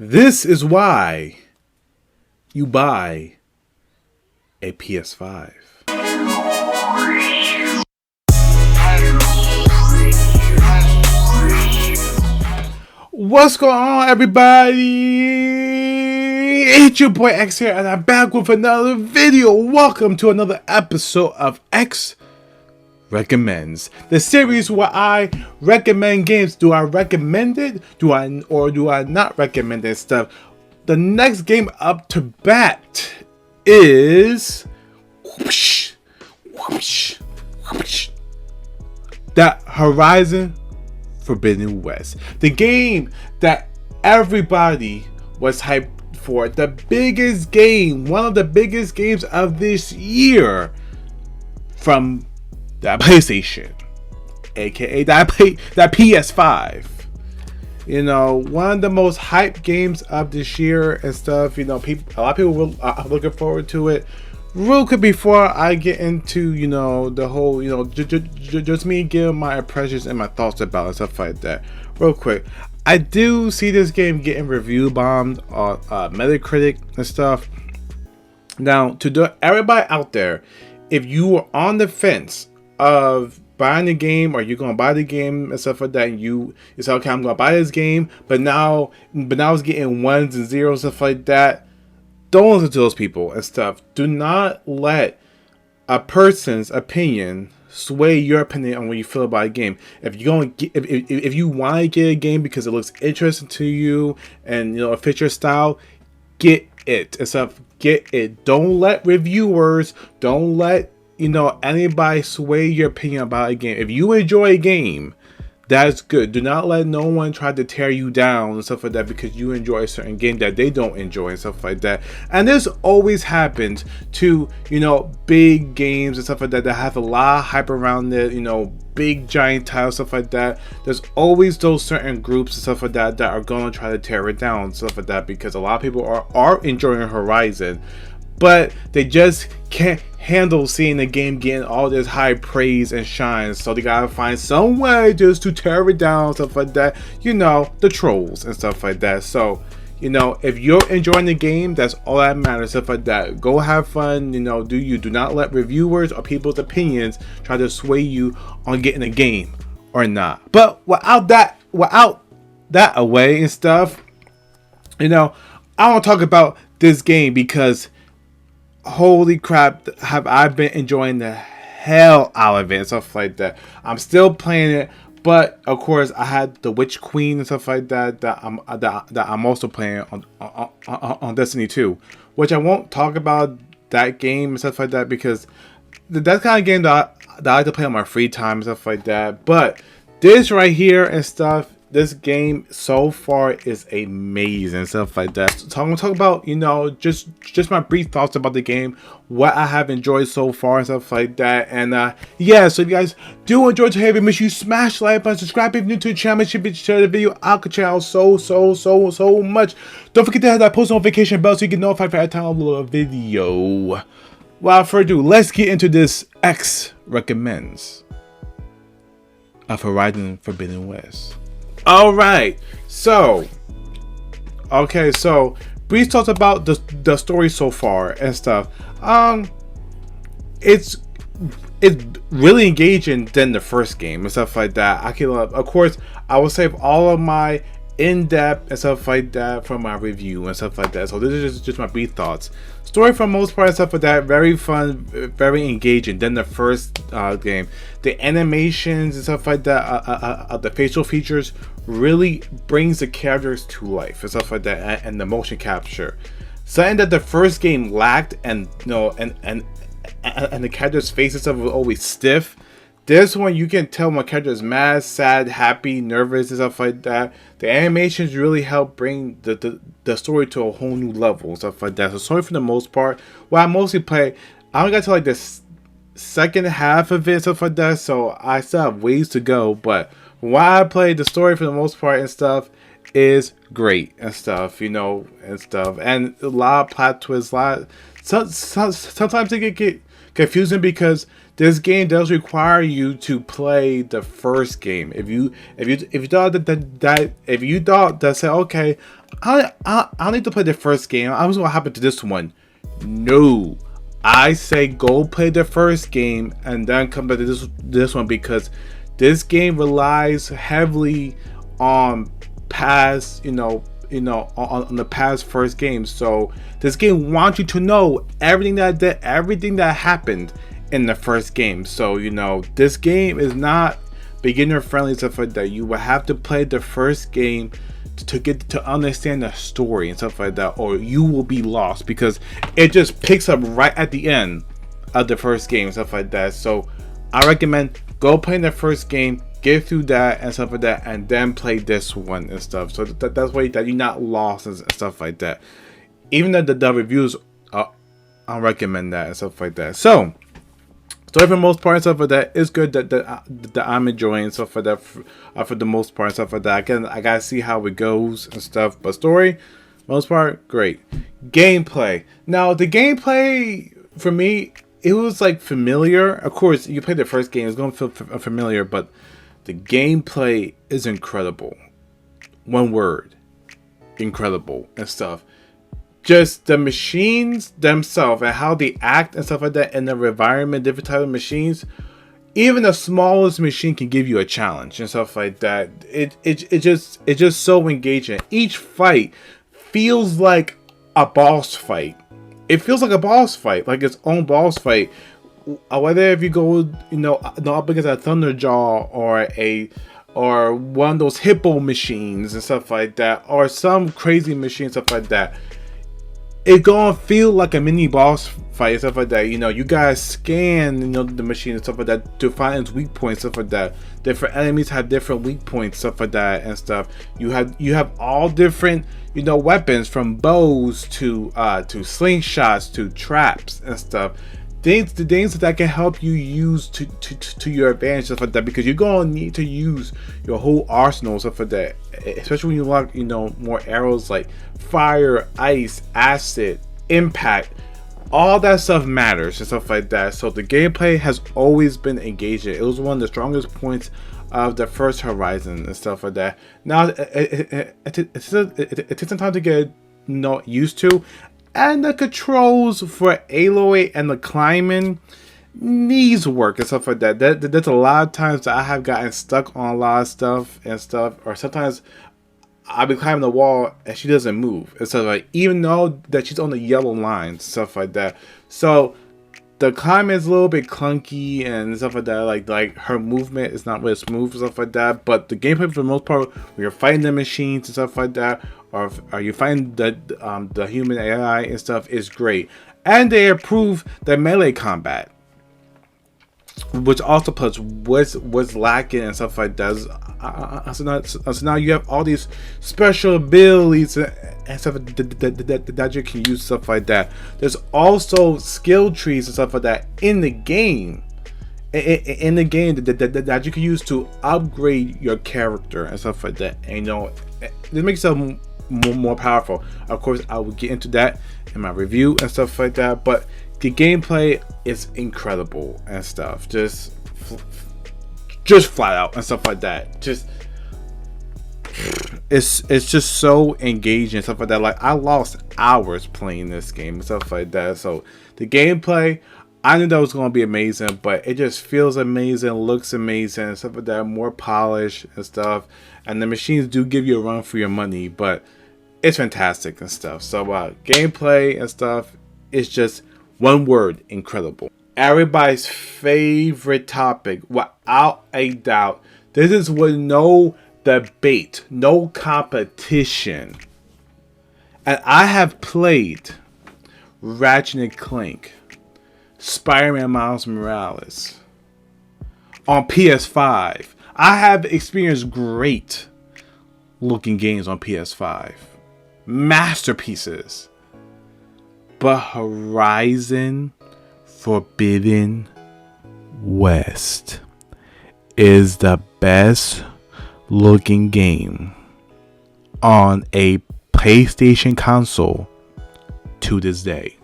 This is why you buy a PS5. What's going on, everybody? It's your boy X here, and I'm back with another video. Welcome to another episode of X Recommends, the series where I recommend games. Do I recommend it? Do I not recommend it stuff? The next game up to bat is that Horizon Forbidden West, the game that everybody was hyped for, the biggest game, one of the biggest games of this year from that PlayStation, aka that PS5. You know, one of the most hyped games of this year and stuff. You know, a lot of people are looking forward to it. Real quick before I get into, you know, the whole, you know, just me giving my impressions and my thoughts about it and stuff like that. Real quick, I do see this game getting review bombed on Metacritic and stuff. Now, everybody out there, if you are on the fence of buying the game, or you're gonna buy the game and stuff like that, and you say, okay, I'm gonna buy this game, but now it's getting ones and zeros and stuff like that, don't listen to those people and stuff. Do not let a person's opinion sway your opinion on what you feel about a game. If you want to get a game because it looks interesting to you and, you know, it fits your style, get it and stuff. Get it. Don't let reviewers, don't let, you know, anybody sway your opinion about a game. If you enjoy a game, that's good. Do not let no one try to tear you down and stuff like that because you enjoy a certain game that they don't enjoy and stuff like that. And this always happens to, you know, big games and stuff like that have a lot of hype around it, you know, big giant titles, stuff like that. There's always those certain groups and stuff like that are going to try to tear it down and stuff like that because a lot of people are enjoying Horizon, but they just can't handle seeing the game getting all this high praise and shine, so they gotta find some way just to tear it down, stuff like that. You know, the trolls and stuff like that. So, you know, if you're enjoying the game, that's all that matters, stuff like that. Go have fun, you know, do not let reviewers or people's opinions try to sway you on getting a game or not. But without that away and stuff, you know, I want to talk about this game because holy crap, have I been enjoying the hell out of it and stuff like that. I'm still playing it, but of course I had the Witch Queen and stuff like that I'm also playing on Destiny 2, which I won't talk about that game and stuff like that because that's kind of game that I like to play on my free time and stuff like that. But this right here and stuff, this game so far is amazing, stuff like that. So I'm gonna talk about, you know, just my brief thoughts about the game, what I have enjoyed so far and stuff like that. And yeah, so if you guys do enjoy today's video, make sure you smash the like button, subscribe if you're new to the channel, share the video out the channel so much. Don't forget to hit that post notification bell so you get notified every time I upload a video. Without further ado, let's get into this X Recommends of Horizon Forbidden West. Alright, so brief talks about the story so far and stuff. It's really engaging than the first game and stuff like that. Of course, I will save all of my in-depth and stuff like that from my review and stuff like that. So this is just my brief thoughts. Story for the most part and stuff like that, very fun, very engaging than the first game. The animations and stuff like that, the facial features really brings the characters to life and stuff like that, and the motion capture. Something that the first game lacked, and you know, and the characters' faces were always stiff. This one, you can tell my character is mad, sad, happy, nervous, and stuff like that. The animations really help bring the story to a whole new level and stuff like that. So story for the most part, well, I mostly play, I only got to like this second half of it and stuff like that, so I still have ways to go. But while I played, the story for the most part and stuff is great and stuff, you know, and stuff. And a lot of plot twists, sometimes they get Confusing because this game does require you to play the first game. If you thought that say, okay, I need to play the first game, I was gonna happen to this one. No, I say go play the first game and then come back to this one, because this game relies heavily on past, on the past first games. So this game wants you to know everything that happened in the first game. So this game is not beginner friendly, stuff like that. You will have to play the first game to get to understand the story and stuff like that, or you will be lost, because it just picks up right at the end of the first game and stuff like that. So I recommend go play the first game, get through that and stuff like that, and then play this one and stuff. So that's why that you're not lost and stuff like that. Even though the reviews, I recommend that and stuff like that. So story for the most part and stuff like that is good. That I'm enjoying and stuff like that for the most part and stuff like that. Again, I gotta see how it goes and stuff. But story, most part, great. Gameplay. Now the gameplay for me, it was like familiar. Of course, you play the first game, it's gonna feel familiar, but the gameplay is incredible. One word, incredible and stuff. Just the machines themselves and how they act and stuff like that in the environment, different type of machines. Even the smallest machine can give you a challenge and stuff like that. It's just so engaging. Each fight feels like a boss fight. It feels like a boss fight, like its own boss fight. Whether if you go, up against a Thunderjaw or one of those hippo machines and stuff like that, or some crazy machine stuff like that, it gonna feel like a mini boss fight and stuff like that. You guys scan the machine and stuff like that to find its weak points, stuff like that. Different enemies have different weak points, stuff like that and stuff. You have all different weapons, from bows to slingshots to traps and stuff. The things that can help you use to your advantage, stuff like that, because you're gonna need to use your whole arsenal, stuff like that, especially when you lock more arrows like fire, ice, acid, impact. All that stuff matters and stuff like that. So the gameplay has always been engaging. It was one of the strongest points of the first Horizon and stuff like that. Now it takes some time to get used to. And the controls for Aloy and the climbing needs work and stuff like that. There's a lot of times that I have gotten stuck on a lot of stuff, or sometimes I'll be climbing the wall and she doesn't move and stuff like, even though that she's on the yellow line, stuff like that. So the climbing is a little bit clunky and stuff like that. Like her movement is not really smooth and stuff like that. But the gameplay for the most part, when you're fighting the machines and stuff like that, or you find the human AI and stuff, is great. And they improve the melee combat, which also plus what's lacking and stuff like that. So now you have all these special abilities and stuff that you can use, stuff like that. There's also skill trees and stuff like that in the game. In the game that you can use to upgrade your character and stuff like that. And it makes them more powerful. Of course, I will get into that in my review and stuff like that. But the gameplay is incredible and stuff. Just flat out and stuff like that. It's just so engaging and stuff like that. Like, I lost hours playing this game and stuff like that. So the gameplay, I knew that was going to be amazing, but it just feels amazing, looks amazing and stuff like that. More polished and stuff. And the machines do give you a run for your money, but it's fantastic and stuff. So gameplay and stuff is just one word, incredible. Everybody's favorite topic, without a doubt. This is with no debate, no competition. And I have played Ratchet and Clank, Spider-Man Miles Morales on PS5. I have experienced great looking games on PS5. Masterpieces. But Horizon Forbidden West is the best looking game on a PlayStation console to this day.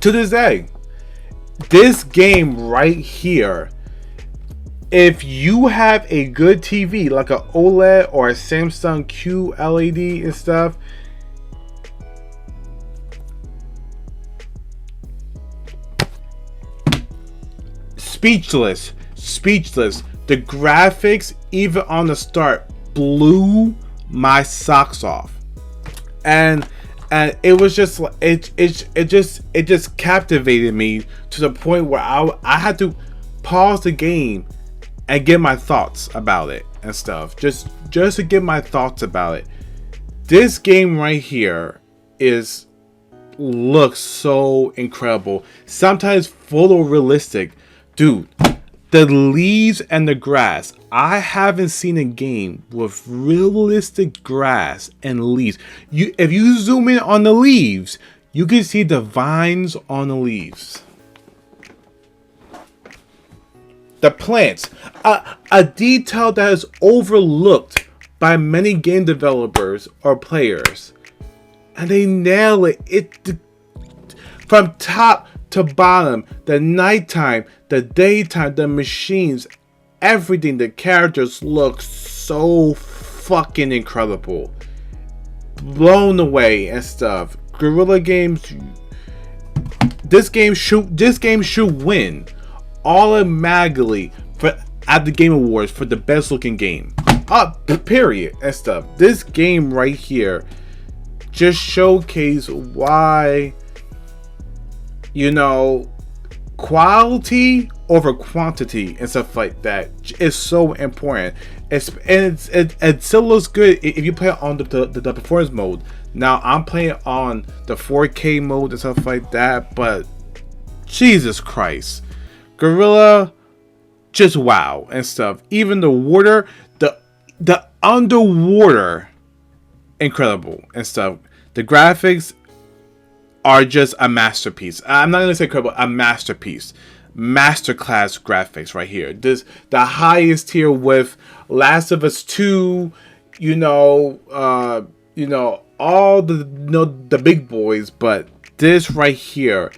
To this day. This game right here, if you have a good TV like an OLED or a Samsung QLED and stuff, speechless. The graphics, even on the start, blew my socks off, and it was just it just captivated me to the point where I had to pause the game and get my thoughts about it and stuff, just to get my thoughts about it. This game right here is looks so incredible, sometimes photorealistic, dude. The leaves and the grass. I haven't seen a game with realistic grass and leaves. If you zoom in on the leaves, you can see the vines on the leaves. The plants. A detail that is overlooked by many game developers or players. And they nail it. From top to bottom, the nighttime, the daytime, the machines, everything, the characters look so fucking incredible. Blown away and stuff. Guerrilla Games, this game should win automatically at the Game Awards for the best looking game. Period and stuff. This game right here just showcase why, you know, quality over quantity and stuff like that is so important. It still looks good if you play it on the performance mode. Now I'm playing on the 4K mode and stuff like that, but Jesus Christ, Gorilla, just wow and stuff. Even the water, the underwater, incredible and stuff. The graphics are just a masterpiece. I'm not gonna say incredible, a masterpiece. Masterclass graphics right here. This the highest tier with Last of Us 2, all the big boys, but this right here,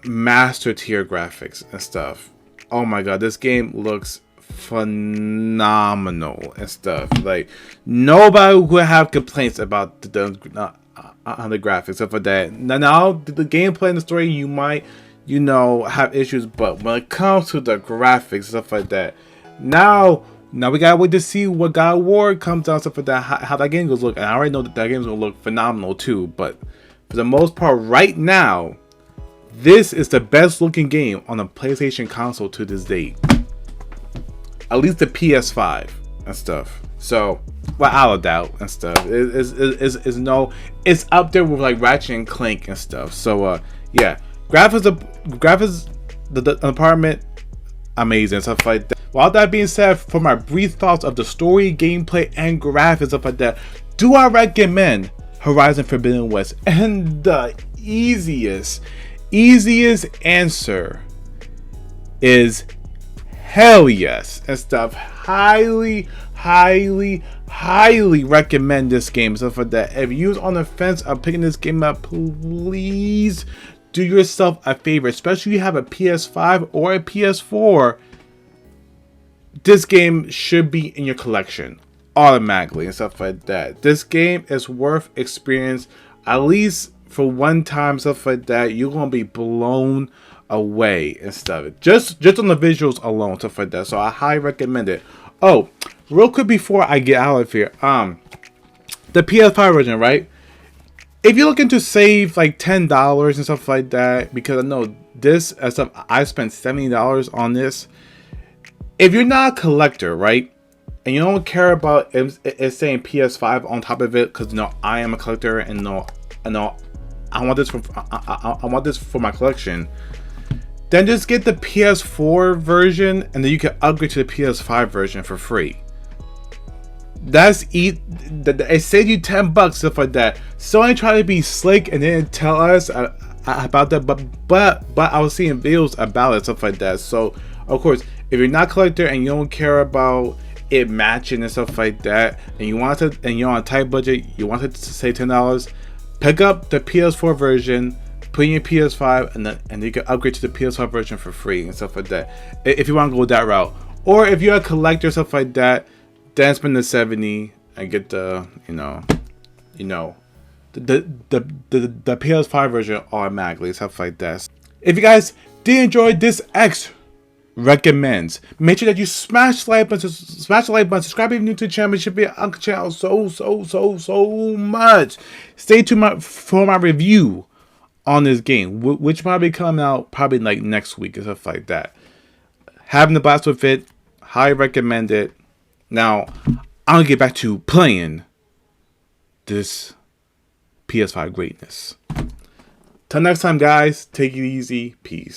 master tier graphics and stuff. Oh my god, this game looks phenomenal and stuff. Like, nobody would have complaints about the graphics, stuff like that. Now the gameplay and the story, you might have issues, but when it comes to the graphics, stuff like that, now we gotta wait to see what God of War comes out, stuff like that, how that game goes look. And I already know that game's gonna look phenomenal too, but for the most part right now, this is the best looking game on a PlayStation console to this date. At least the PS5 and stuff. So, without a doubt and stuff, it's up there with like Ratchet and Clank and stuff. So, yeah, graphics, the department, amazing, stuff like that. While that being said, for my brief thoughts of the story, gameplay, and graphics, stuff like that, do I recommend Horizon Forbidden West? And the easiest answer is hell yes and stuff. Highly recommend this game, stuff like that. If you're on the fence of picking this game up, please do yourself a favor, especially if you have a PS5 or a PS4. This game should be in your collection automatically and stuff like that. This game is worth experience, at least for one time, stuff like that. You're gonna be blown away and stuff, just on the visuals alone, stuff like that. So I highly recommend it. Oh, real quick before I get out of here, the PS5 version, right? If you're looking to save like $10 and stuff like that, because I know this stuff, I spent $70 on this. If you're not a collector, right, and you don't care about it saying PS5 on top of it, because I am a collector and I want this for my collection, then just get the PS4 version and then you can upgrade to the PS5 version for free. It saved you $10, stuff like that. Sony tried to be slick and didn't tell us about that, but I was seeing videos about it, stuff like that. So of course, if you're not a collector and you don't care about it matching and stuff like that, and you're on a tight budget, you want to save $10, pick up the PS4 version, put in your PS5, and you can upgrade to the PS5 version for free and stuff like that. If you want to go that route, or if you're a collector, stuff like that, then spend the $70 and get the the PS5 version automatically, stuff like that. If you guys did enjoy this X recommends, make sure that you smash the like button, subscribe if you're new to the channel. It should be Uncle Channel so much. Stay tuned for my review on this game, which might be coming out probably like next week and stuff like that. Having the blast with it, highly recommend it. Now I'm gonna get back to playing this PS5 greatness. Till next time, guys, take it easy. Peace.